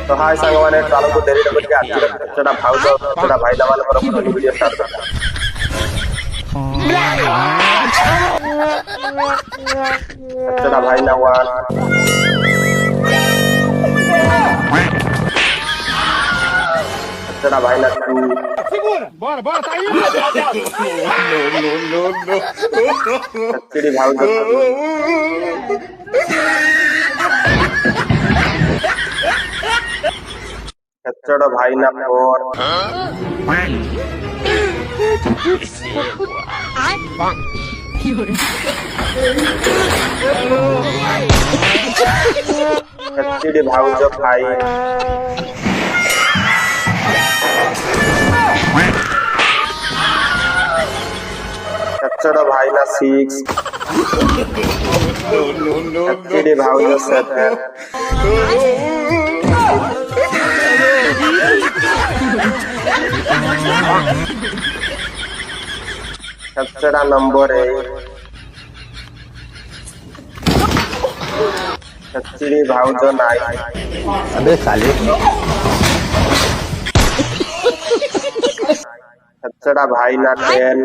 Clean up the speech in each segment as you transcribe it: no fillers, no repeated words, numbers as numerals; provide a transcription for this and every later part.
तो हाय सांगवाने चालू को डेरी डबल के आज छचड़ा भाव तो छचड़ा भाईला वाला पर फनी वीडियो स्टार्ट करता छचड़ा भाईला वन छचड़ा भाईला टू बरं बरं ताई नो छचड़ी भाव तो छचड़ा भाईला फोर छचड़ी भाव जो फाइव छचड़ा भाईला सिक्स छचड़ी भाव जो सेवन छचड़ा नंबर 8 छचड़ी भाव जो 9 अबे साले छचड़ा भाईला 10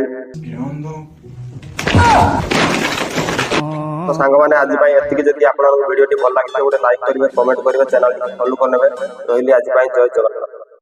तो सांगवाने आज भाई एतिकी जदी आपन वीडियो टी भल लागिला गोटे लाइक करिवे कमेंट करिवे चैनल फॉलो करनेबे रहिली आज भाई जय जगन्नाथ।